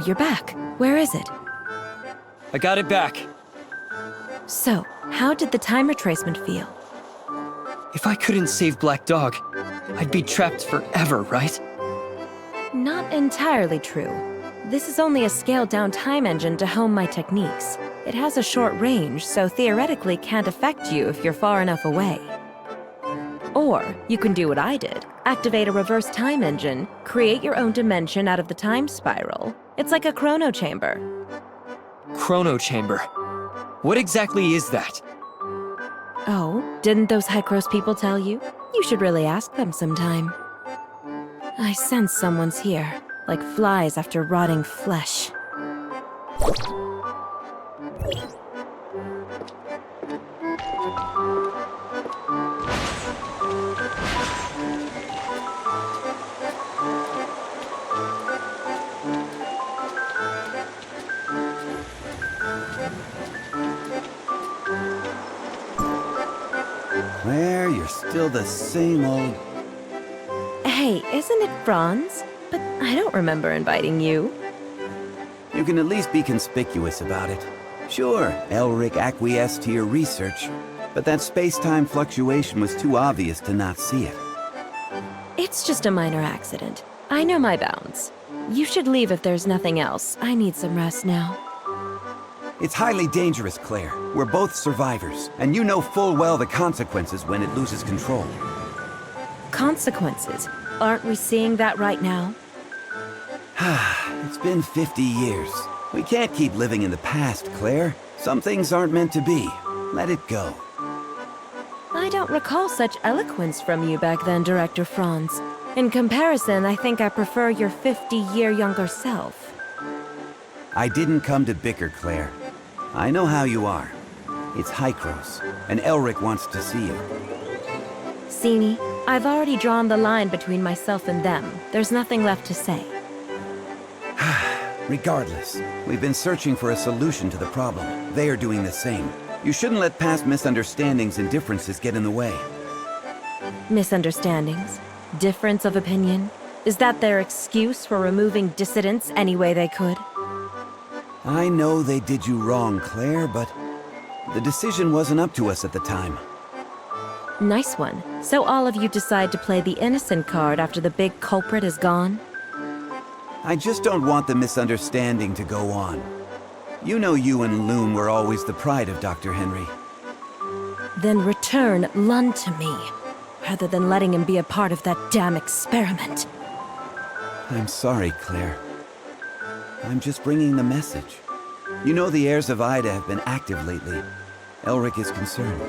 you're back. Where is it? I got it back. So, how did the time retracement feel? If I couldn't save Black Dog, I'd be trapped forever, right? Not entirely true. This is only a scaled-down time engine to hone my techniques. It has a short range, so theoretically can't affect you if you're far enough away. Or, you can do what I did. Activate a reverse time engine, create your own dimension out of the time spiral. It's like a chrono chamber. Chrono Chamber. What exactly is that? Oh, didn't those Hykros people tell you? You should really ask them sometime. I sense someone's here, like flies after rotting flesh. Claire, you're still the same old... Hey, isn't it Franz? But I don't remember inviting you. You can at least be conspicuous about it. Sure, Elric acquiesced to your research, but that space-time fluctuation was too obvious to not see it. It's just a minor accident. I know my bounds. You should leave if there's nothing else. I need some rest now. It's highly dangerous, Claire. We're both survivors, and you know full well the consequences when it loses control. Consequences? Aren't we seeing that right now? It's been 50 years. We can't keep living in the past, Claire. Some things aren't meant to be. Let it go. I don't recall such eloquence from you back then, Director Franz. In comparison, I think I prefer your 50-year younger self. I didn't come to bicker, Claire. I know how you are. It's Hykros, and Elric wants to see you. Sini, I've already drawn the line between myself and them. There's nothing left to say. Regardless, we've been searching for a solution to the problem. They are doing the same. You shouldn't let past misunderstandings and differences get in the way. Misunderstandings? Difference of opinion? Is that their excuse for removing dissidents any way they could? I know they did you wrong, Claire, but the decision wasn't up to us at the time. Nice one. So all of you decide to play the innocent card after the big culprit is gone? I just don't want the misunderstanding to go on. You know you and Loon were always the pride of Dr. Henry. Then return Lund to me, rather than letting him be a part of that damn experiment. I'm sorry, Claire. I'm just bringing the message. You know the heirs of Ida have been active lately. Elric is concerned.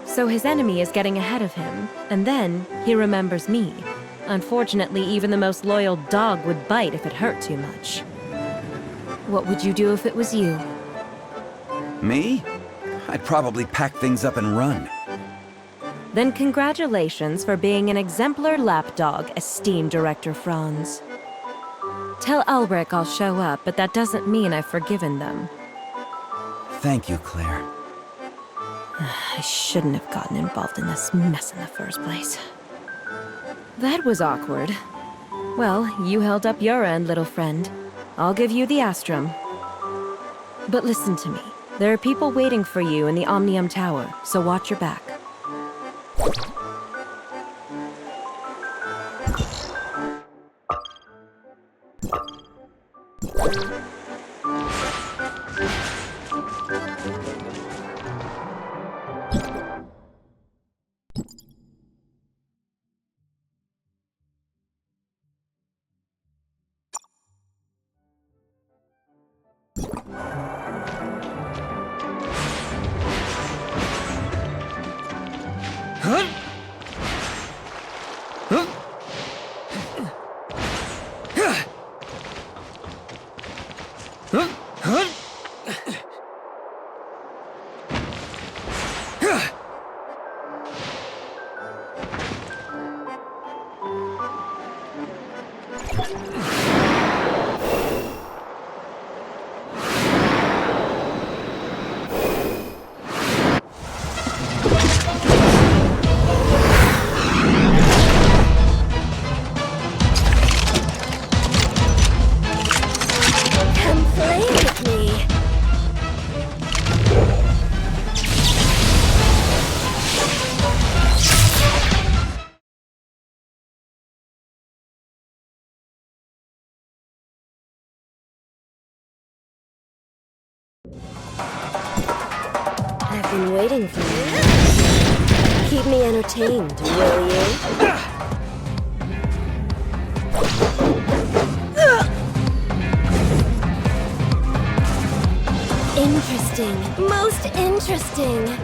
So his enemy is getting ahead of him, and then he remembers me. Unfortunately, even the most loyal dog would bite if it hurt too much. What would you do if it was you? Me? I'd probably pack things up and run. Then congratulations for being an exemplar lapdog, esteemed Director Franz. Tell Elric I'll show up, but that doesn't mean I've forgiven them. Thank you, Claire. I shouldn't have gotten involved in this mess in the first place. That was awkward. Well, you held up your end, little friend. I'll give you the Astrum. But listen to me. There are people waiting for you in the Omnium Tower, so watch your back. Been waiting for you. Keep me entertained, will you? Interesting. Most interesting.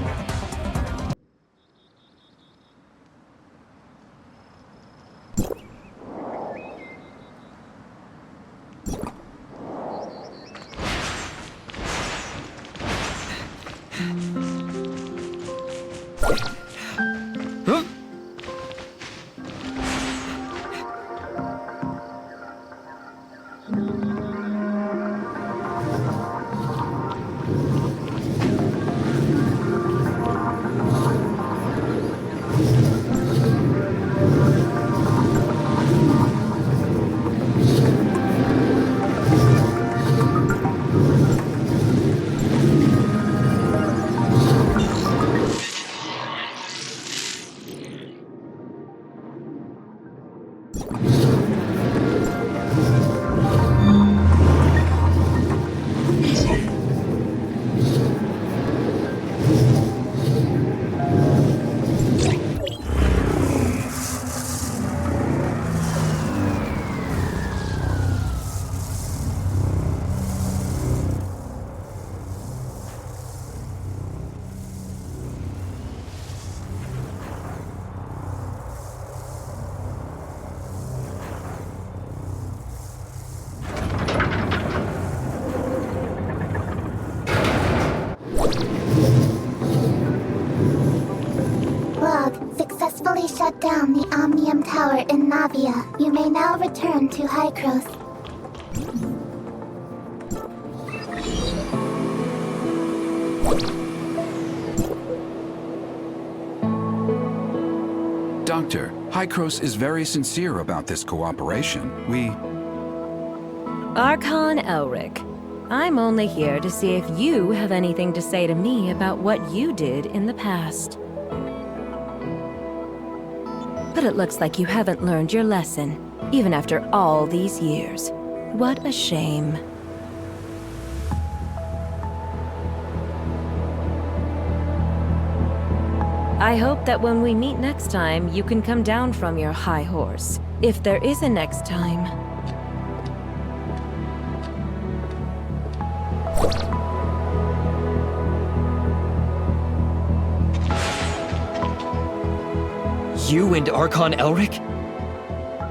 Successfully shut down the Omnium Tower in Navia. You may now return to Hykros. Doctor, Hykros is very sincere about this cooperation. Archon Elric. I'm only here to see if you have anything to say to me about what you did in the past. But it looks like you haven't learned your lesson, even after all these years. What a shame. I hope that when we meet next time, you can come down from your high horse. If there is a next time. You and Archon Elric?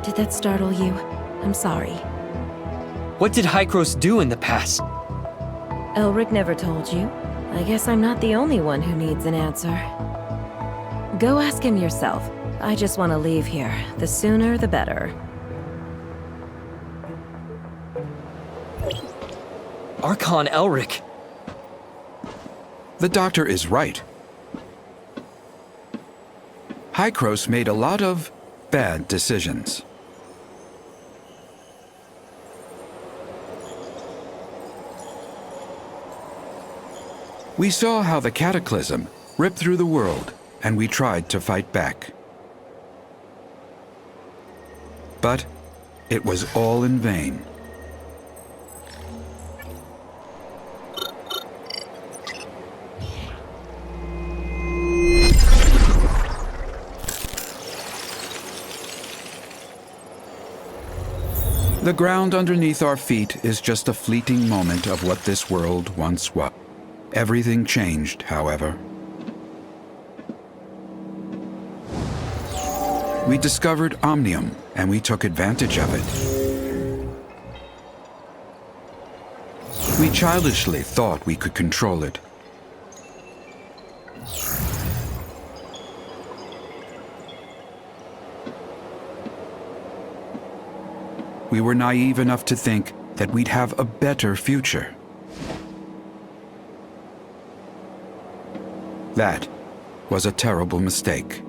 Did that startle you? I'm sorry. What did Hykros do in the past? Elric never told you. I guess I'm not the only one who needs an answer. Go ask him yourself. I just want to leave here. The sooner, the better. Archon Elric. The doctor is right. Hykros made a lot of bad decisions. We saw how the cataclysm ripped through the world, and we tried to fight back. But it was all in vain. The ground underneath our feet is just a fleeting moment of what this world once was. Everything changed, however. We discovered Omnium, and we took advantage of it. We childishly thought we could control it. We were naive enough to think that we'd have a better future. That was a terrible mistake.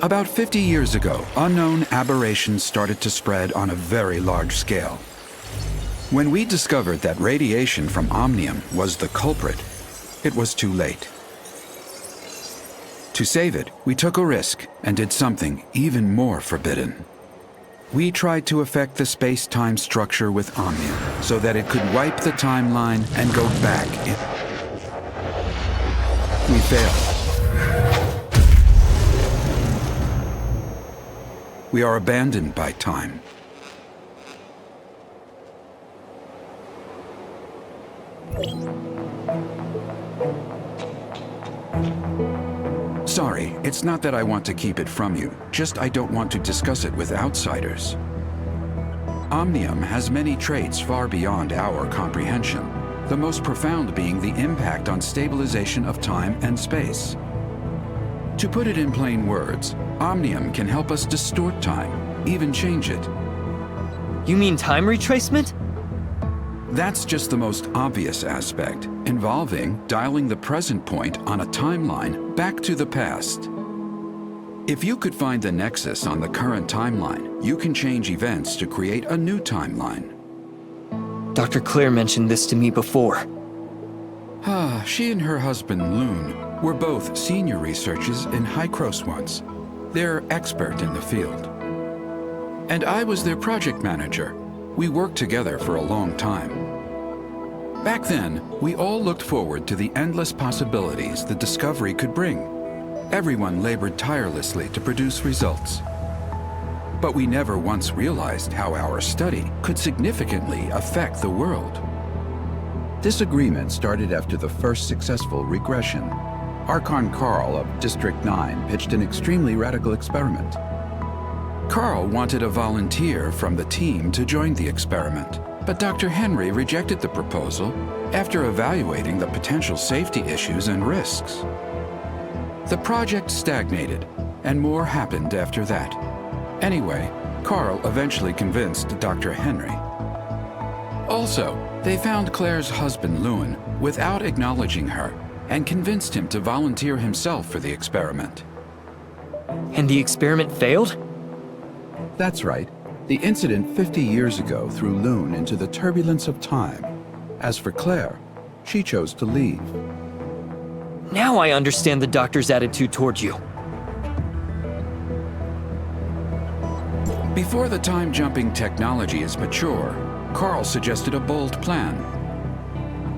About 50 years ago, unknown aberrations started to spread on a very large scale. When we discovered that radiation from Omnium was the culprit, it was too late. To save it, we took a risk and did something even more forbidden. We tried to affect the space-time structure with Omnium so that it could wipe the timeline and go back in. We failed. We are abandoned by time. Sorry, it's not that I want to keep it from you, just I don't want to discuss it with outsiders. Omnium has many traits far beyond our comprehension, the most profound being the impact on stabilization of time and space. To put it in plain words, Omnium can help us distort time, even change it. You mean time retracement? That's just the most obvious aspect, involving dialing the present point on a timeline back to the past. If you could find the nexus on the current timeline, you can change events to create a new timeline. Dr. Claire mentioned this to me before. She and her husband, Loon, were both senior researchers in Hykros once. They're expert in the field. And I was their project manager. We worked together for a long time. Back then, we all looked forward to the endless possibilities the discovery could bring. Everyone labored tirelessly to produce results. But we never once realized how our study could significantly affect the world. Disagreement started after the first successful regression. Archon Carl of District 9 pitched an extremely radical experiment. Carl wanted a volunteer from the team to join the experiment, but Dr. Henry rejected the proposal after evaluating the potential safety issues and risks. The project stagnated, and more happened after that. Anyway, Carl eventually convinced Dr. Henry. Also, they found Claire's husband, Loon, without acknowledging her, and convinced him to volunteer himself for the experiment. And the experiment failed? That's right. The incident 50 years ago threw Loon into the turbulence of time. As for Claire, she chose to leave. Now I understand the doctor's attitude towards you. Before the time-jumping technology is mature, Carl suggested a bold plan.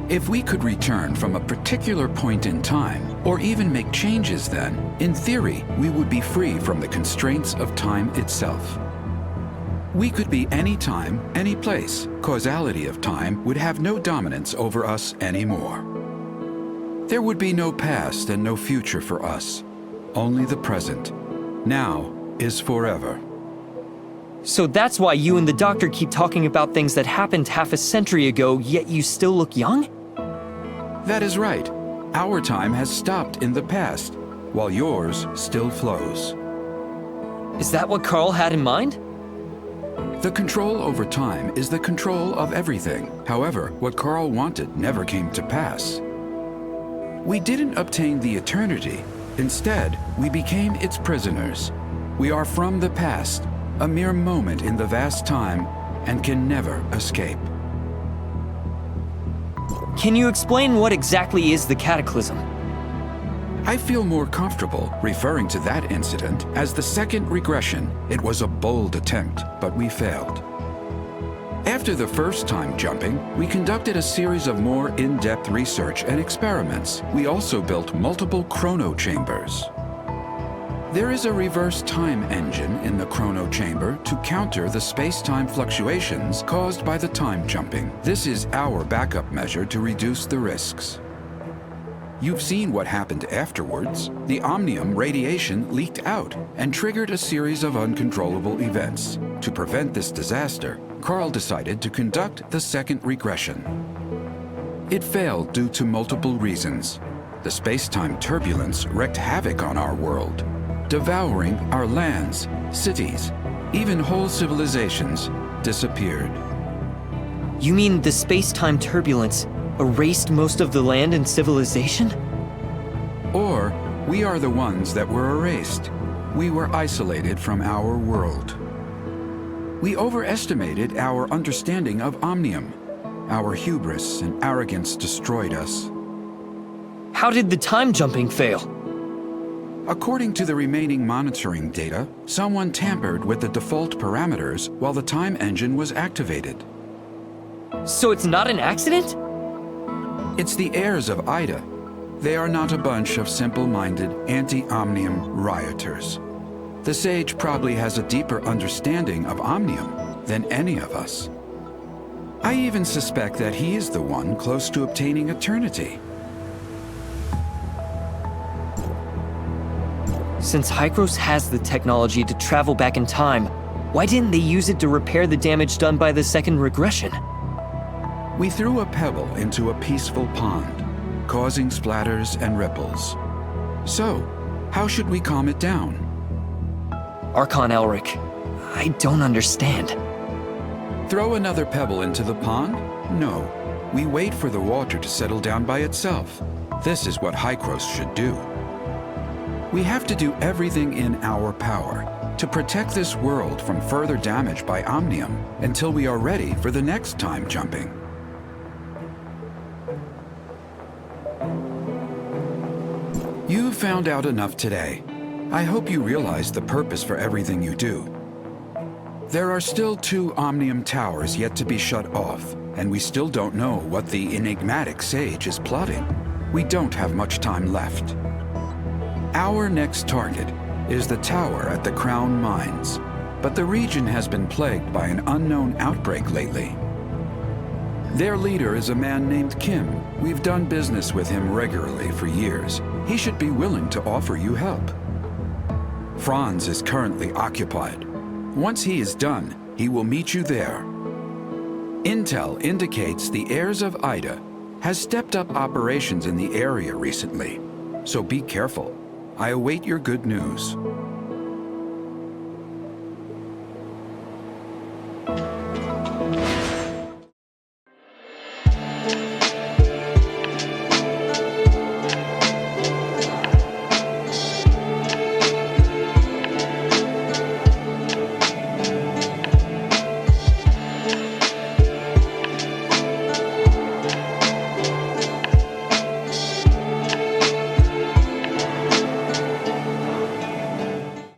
If we could return from a particular point in time, or even make changes then, in theory, we would be free from the constraints of time itself. We could be any time, any place. Causality of time would have no dominance over us anymore. There would be no past and no future for us, only the present. Now is forever. So that's why you and the doctor keep talking about things that happened half a century ago, yet you still look young? That is right. Our time has stopped in the past, while yours still flows. Is that what Carl had in mind? The control over time is the control of everything. However, what Carl wanted never came to pass. We didn't obtain the eternity. Instead, we became its prisoners. We are from the past, a mere moment in the vast time, and can never escape. Can you explain what exactly is the cataclysm? I feel more comfortable referring to that incident as the second regression. It was a bold attempt, but we failed. After the first time jumping, we conducted a series of more in-depth research and experiments. We also built multiple chrono chambers. There is a reverse time engine in the chrono chamber to counter the space-time fluctuations caused by the time jumping. This is our backup measure to reduce the risks. You've seen what happened afterwards. The Omnium radiation leaked out and triggered a series of uncontrollable events. To prevent this disaster, Carl decided to conduct the second regression. It failed due to multiple reasons. The space-time turbulence wreaked havoc on our world, devouring our lands, cities, even whole civilizations disappeared. You mean the space-time turbulence erased most of the land and civilization? Or we are the ones that were erased. We were isolated from our world. We overestimated our understanding of Omnium. Our hubris and arrogance destroyed us. How did the time jumping fail? According to the remaining monitoring data, someone tampered with the default parameters while the time engine was activated. So it's not an accident? It's the heirs of Ida. They are not a bunch of simple-minded, anti-Omnium rioters. The sage probably has a deeper understanding of Omnium than any of us. I even suspect that he is the one close to obtaining eternity. Since Hykros has the technology to travel back in time, why didn't they use it to repair the damage done by the second regression? We threw a pebble into a peaceful pond, causing splatters and ripples. So, how should we calm it down? Archon Elric, I don't understand. Throw another pebble into the pond? No. We wait for the water to settle down by itself. This is what Hykros should do. We have to do everything in our power to protect this world from further damage by Omnium until we are ready for the next time jumping. You found out enough today. I hope you realize the purpose for everything you do. There are still 2 Omnium towers yet to be shut off, and we still don't know what the enigmatic sage is plotting. We don't have much time left. Our next target is the tower at the Crown Mines, but the region has been plagued by an unknown outbreak lately. Their leader is a man named Kim. We've done business with him regularly for years. He should be willing to offer you help. Franz is currently occupied. Once he is done, he will meet you there. Intel indicates the heirs of Ida has stepped up operations in the area recently, so be careful. I await your good news.